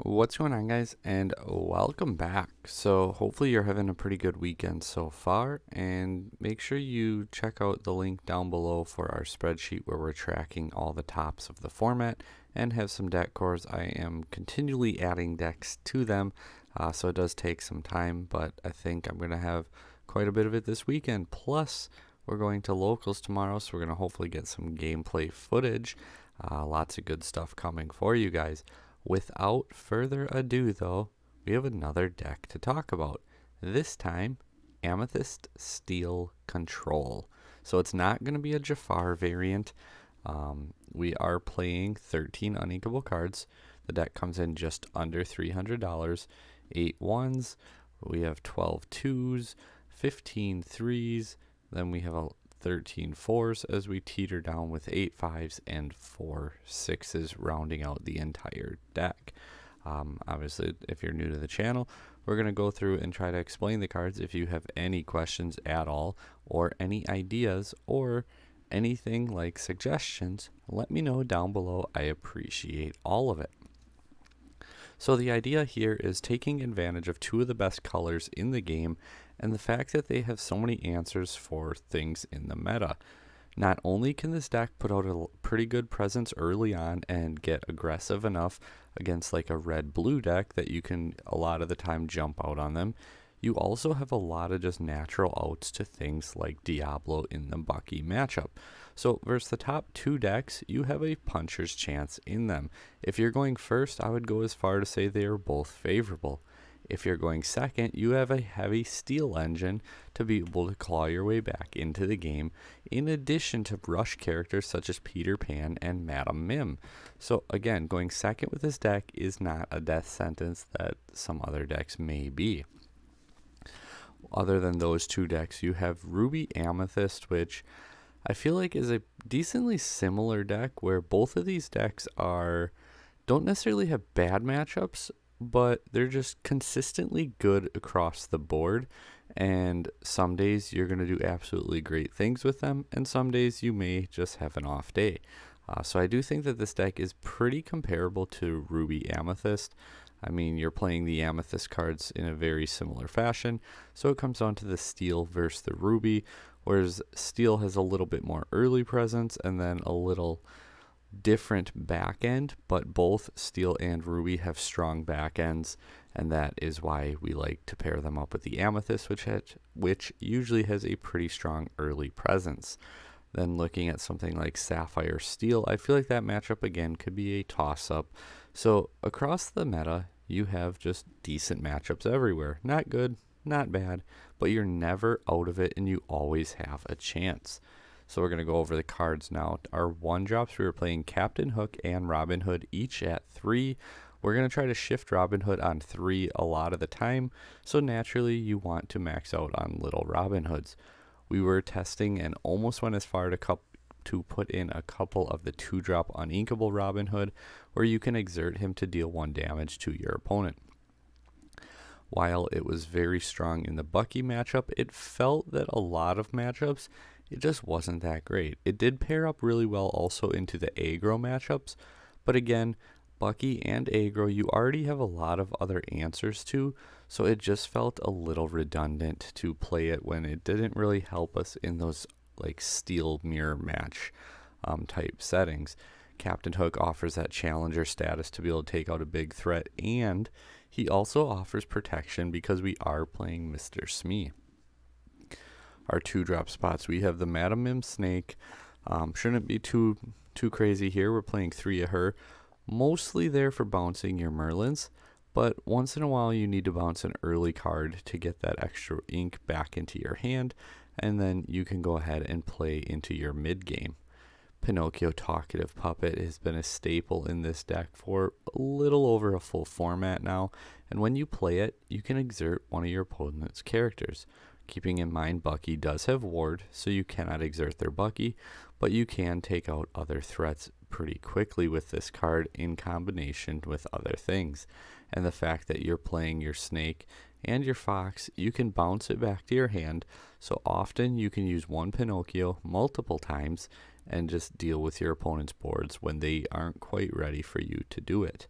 What's going on, guys, and welcome back. So hopefully you're having a pretty good weekend so far, and make sure you check out the link down below for our spreadsheet where we're tracking all the tops of the format and have some deck cores. I am continually adding decks to them, so it does take some time, but I think I'm going to have quite a bit of it this weekend. Plus, we're going to locals tomorrow, so we're going to hopefully get some gameplay footage. Lots of good stuff coming for you guys. Without further ado, though, we have another deck to talk about. This time, Amethyst Steel Control. So it's not going to be a Jafar variant. We are playing 13 uninkable cards. The deck comes in just under $300. 8 ones. We have 12 twos, 15 threes. Then we have 13 fours as we teeter down with 8 fives and 4 sixes, rounding out the entire deck. Obviously, if you're new to the channel, we're going to go through and try to explain the cards. If you have any questions at all, or any ideas, or anything like suggestions, let me know down below. I appreciate all of it. So the idea here is taking advantage of two of the best colors in the game and the fact that they have so many answers for things in the meta. Not only can this deck put out a pretty good presence early on and get aggressive enough against like a red-blue deck that you can a lot of the time jump out on them, you also have a lot of just natural outs to things like Diablo in the Bucky matchup. So versus the top two decks, you have a puncher's chance in them. If you're going first, I would go as far to say they are both favorable. If you're going second, you have a heavy steel engine to be able to claw your way back into the game, in addition to rush characters such as Peter Pan and Madam Mim. So again, going second with this deck is not a death sentence that some other decks may be. Other than those two decks, you have Ruby Amethyst, which I feel like is a decently similar deck, where both of these decks don't necessarily have bad matchups, but they're just consistently good across the board, and some days you're going to do absolutely great things with them, and some days you may just have an off day. So I do think that this deck is pretty comparable to Ruby Amethyst. I mean, you're playing the Amethyst cards in a very similar fashion, so it comes down to the Steel versus the Ruby, whereas Steel has a little bit more early presence and then a little different back end, but both Steel and Ruby have strong back ends, and that is why we like to pair them up with the Amethyst, which usually has a pretty strong early presence. Then looking at something like Sapphire Steel, I feel like that matchup again could be a toss-up. So across the meta, you have just decent matchups everywhere. Not good, not bad, but you're never out of it and you always have a chance. So we're going to go over the cards now. Our one drops, we were playing Captain Hook and Robin Hood each at 3. We're going to try to shift Robin Hood on 3 a lot of the time, so naturally you want to max out on little Robin Hoods. We were testing and almost went as far to put in a couple of the 2-drop uninkable Robin Hood, where you can exert him to deal 1 damage to your opponent. While it was very strong in the Bucky matchup, it felt that a lot of matchups, it just wasn't that great. It did pair up really well also into the aggro matchups, but again, Bucky and aggro, you already have a lot of other answers to, so it just felt a little redundant to play it when it didn't really help us in those like steel mirror match type settings. Captain Hook offers that challenger status to be able to take out a big threat, and he also offers protection because we are playing Mr. Smee. Our 2-drop spots, we have the Madam Mim Snake. Shouldn't be too crazy here. We're playing 3 of her, mostly there for bouncing your Merlins, but once in a while you need to bounce an early card to get that extra ink back into your hand, and then you can go ahead and play into your mid game. Pinocchio Talkative Puppet has been a staple in this deck for a little over a full format now, and when you play it, you can exert one of your opponent's characters. Keeping in mind Bucky does have ward, so you cannot exert their Bucky, but you can take out other threats pretty quickly with this card in combination with other things. And the fact that you're playing your snake and your fox, you can bounce it back to your hand, so often you can use one Pinocchio multiple times and just deal with your opponent's boards when they aren't quite ready for you to do it.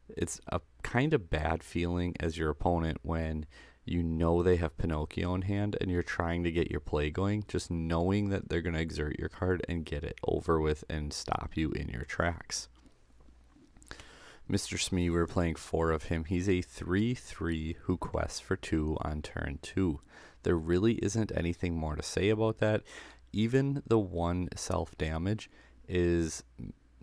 It's a kind of bad feeling as your opponent when you know they have Pinocchio in hand and you're trying to get your play going, just knowing that they're going to exert your card and get it over with and stop you in your tracks. Mr. Smee, we're playing 4 of him. He's a 3/3 who quests for 2 on turn 2. There really isn't anything more to say about that. Even the 1 self-damage is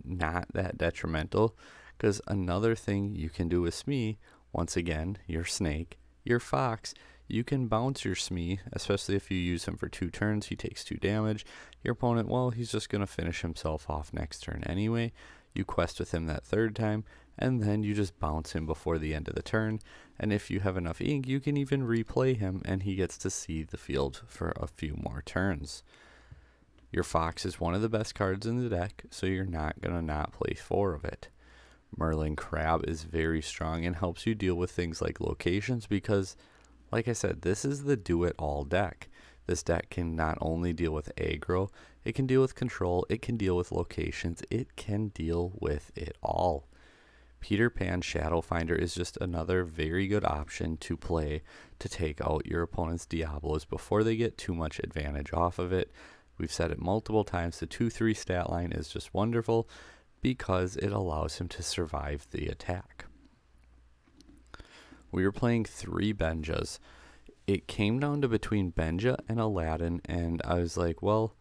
not that detrimental, because another thing you can do with Smee, once again, your snake, your fox, you can bounce your Smee, especially if you use him for 2 turns. He takes 2 damage. Your opponent, well, he's just going to finish himself off next turn anyway. You quest with him that 3rd time, and then you just bounce him before the end of the turn. And if you have enough ink, you can even replay him, and he gets to see the field for a few more turns. Your fox is one of the best cards in the deck, so you're not going to not play 4 of it. Merlin Crab is very strong and helps you deal with things like locations because, like I said, this is the do-it-all deck. This deck can not only deal with aggro, it can deal with control, it can deal with locations, it can deal with it all. Peter Pan Shadowfinder is just another very good option to play to take out your opponent's Diablos before they get too much advantage off of it. We've said it multiple times, the 2/3 stat line is just wonderful because it allows him to survive the attack. We were playing 3 Benjas. It came down to between Benja and Aladdin, and I was like, well,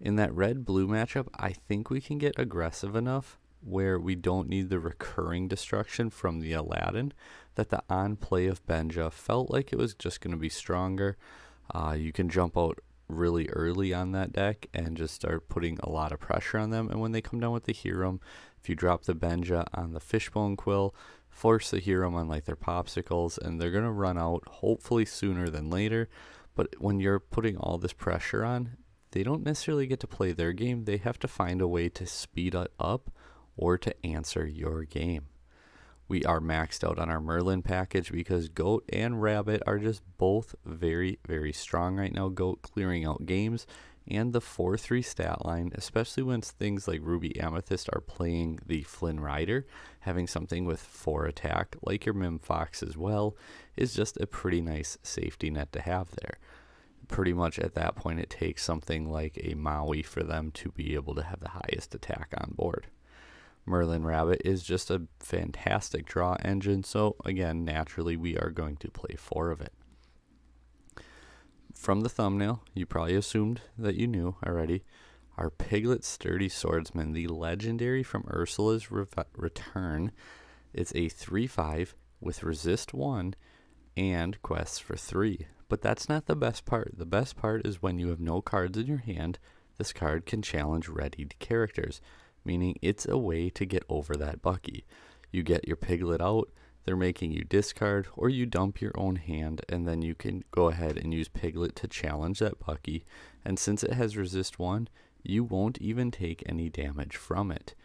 in that red-blue matchup, I think we can get aggressive enough where we don't need the recurring destruction from the Aladdin, that the on-play of Benja felt like it was just going to be stronger. You can jump out really early on that deck and just start putting a lot of pressure on them, and when they come down with the Hiram, if you drop the Benja on the Fishbone Quill, force the Hiram on like their popsicles, and they're going to run out hopefully sooner than later. But when you're putting all this pressure on, they don't necessarily get to play their game. They have to find a way to speed it up or to answer your game. We are maxed out on our Merlin package because Goat and Rabbit are just both very, very strong right now. Goat clearing out games, and the 4/3 stat line, especially when things like Ruby Amethyst are playing the Flynn Rider, having something with 4 attack, like your Mim Fox as well, is just a pretty nice safety net to have there. Pretty much at that point, it takes something like a Maui for them to be able to have the highest attack on board. Merlin Rabbit is just a fantastic draw engine, so again, naturally, we are going to play 4 of it. From the thumbnail, you probably assumed that you knew already. Our Piglet Sturdy Swordsman, the legendary from Ursula's Return. It's a 3/5 with resist 1 and quests for 3. But that's not the best part. The best part is when you have no cards in your hand, this card can challenge readied characters, meaning it's a way to get over that Bucky. You get your Piglet out, they're making you discard, or you dump your own hand, and then you can go ahead and use Piglet to challenge that Bucky, and since it has resist 1, you won't even take any damage from it.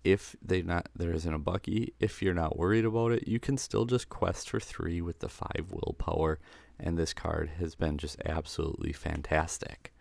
If there isn't a Bucky, if you're not worried about it, you can still just quest for 3 with the 5 willpower, and this card has been just absolutely fantastic.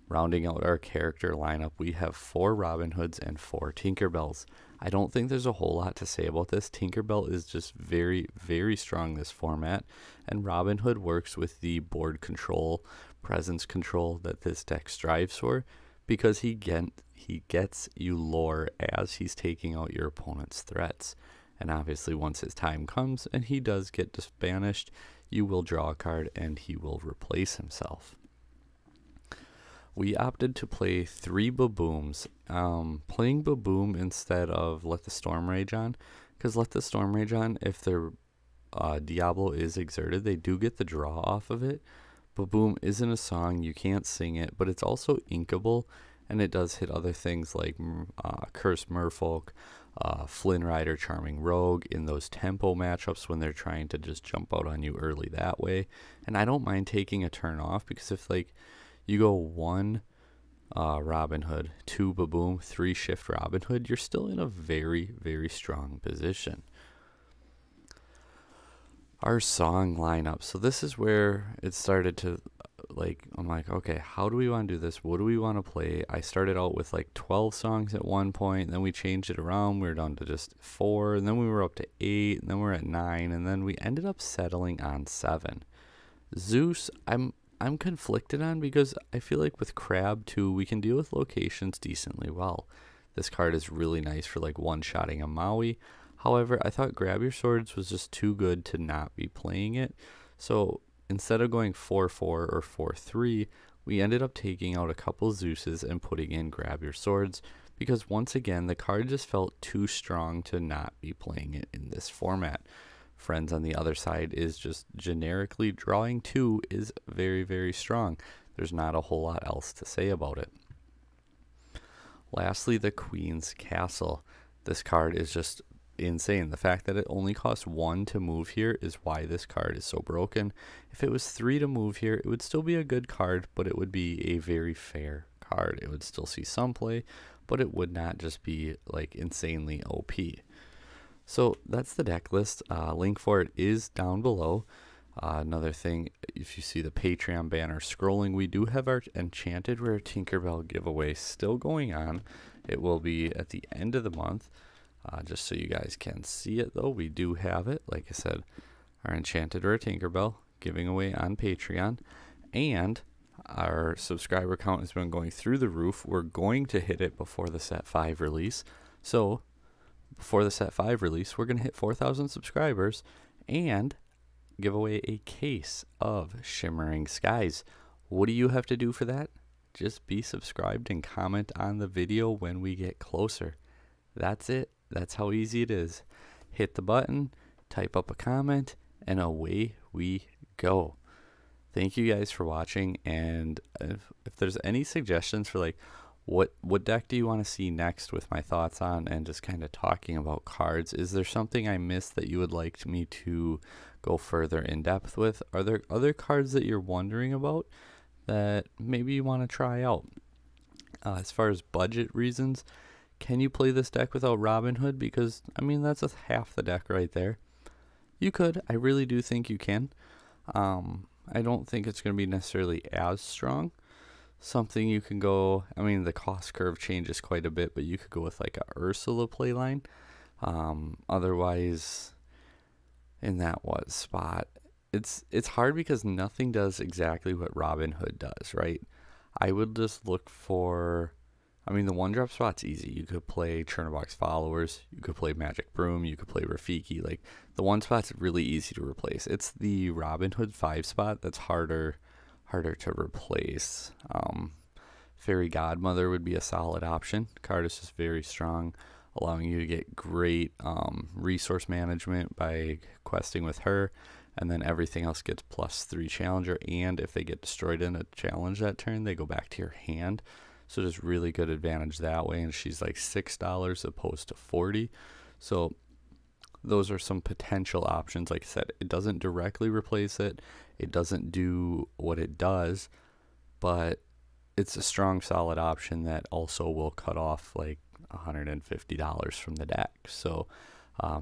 Rounding out our character lineup, we have 4 Robin Hoods and 4 Tinkerbells. I don't think there's a whole lot to say about this. Tinkerbell is just very, very strong this format, and Robin Hood works with the board control, presence control that this deck strives for, because he gets you lore as he's taking out your opponent's threats. And obviously once his time comes and he does get disbanished, you will draw a card and he will replace himself. We opted to play 3 Babooms, playing Baboom instead of Let the Storm Rage On, because Let the Storm Rage On, if their Diablo is exerted, they do get the draw off of it. Baboom isn't a song, you can't sing it, but it's also inkable, and it does hit other things like Cursed Merfolk, Flynn Rider, Charming Rogue in those tempo matchups when they're trying to just jump out on you early that way. And I don't mind taking a turn off, because if like you go 1 Robin Hood, 2 Baboom, 3 Shift Robin Hood, you're still in a very, very strong position. Our song lineup. So this is where it started to like, I'm like, okay, how do we want to do this? What do we want to play? I started out with like 12 songs at one point, then we changed it around. We were down to just 4, and then we were up to 8, and then we're at 9, and then we ended up settling on 7. Zeus, I'm conflicted on, because I feel like with Crab too, we can deal with locations decently well. This card is really nice for like one-shotting a Maui. However, I thought Grab Your Swords was just too good to not be playing it. So instead of going 4-4 or 4-3, we ended up taking out a couple Zeuses and putting in Grab Your Swords, because once again, the card just felt too strong to not be playing it in this format. Friends on the other side is just generically drawing 2 is very, very strong. There's not a whole lot else to say about it. Lastly, the Queen's Castle. This card is just insane. The fact that it only costs 1 to move here is why this card is so broken. If it was 3 to move here, it would still be a good card, but it would be a very fair card. It would still see some play, but it would not just be like insanely OP. So that's the deck list. Link for it is down below. Another thing, if you see the Patreon banner scrolling, we do have our Enchanted Rare Tinkerbell giveaway still going on. It will be at the end of the month. Just so you guys can see it, though, we do have it. Like I said, our Enchanted Rare Tinkerbell giving away on Patreon. And our subscriber count has been going through the roof. We're going to hit it before the Set 5 release. So before the Set 5 release, we're going to hit 4,000 subscribers and give away a case of Shimmering Skies. What do you have to do for that? Just be subscribed and comment on the video when we get closer. That's it. That's how easy it is. Hit the button, type up a comment, and away we go. Thank you guys for watching, and if there's any suggestions for like what deck do you want to see next with my thoughts on and just kind of talking about cards, is there something I missed that you would like me to go further in depth with? Are there other cards that you're wondering about that maybe you want to try out? As far as budget reasons, can you play this deck without Robin Hood? Because, I mean, that's half the deck right there. You could. I really do think you can. I don't think it's going to be necessarily as strong. Something you can go, I mean, the cost curve changes quite a bit, but you could go with like a Ursula playline. Otherwise, in that spot, it's hard because nothing does exactly what Robin Hood does, right? I would just look for, I mean, the 1-drop spot's easy. You could play Chernobog's Followers, you could play Magic Broom, you could play Rafiki. Like, the 1 spot's really easy to replace. It's the Robin Hood 5 spot that's harder to replace. Fairy Godmother would be a solid option. The card is just very strong, allowing you to get great resource management by questing with her, and then everything else gets +3 challenger, and if they get destroyed in a challenge that turn, they go back to your hand. So there's really good advantage that way, and she's like $6 opposed to 40. So those are some potential options. Like I said, it doesn't directly replace it. It doesn't do what it does, but it's a strong, solid option that also will cut off like $150 from the deck. So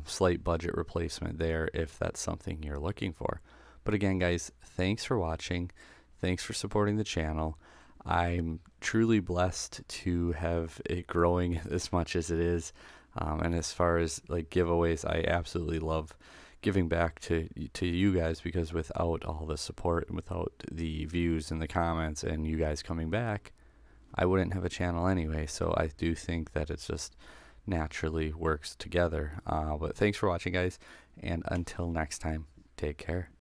slight budget replacement there if that's something you're looking for. But again, guys, thanks for watching. Thanks for supporting the channel. I'm truly blessed to have it growing as much as it is. And as far as like giveaways, I absolutely love giving back to you guys, because without all the support and without the views and the comments and you guys coming back, I wouldn't have a channel anyway. So I do think that it's just naturally works together. But thanks for watching, guys, and until next time, take care.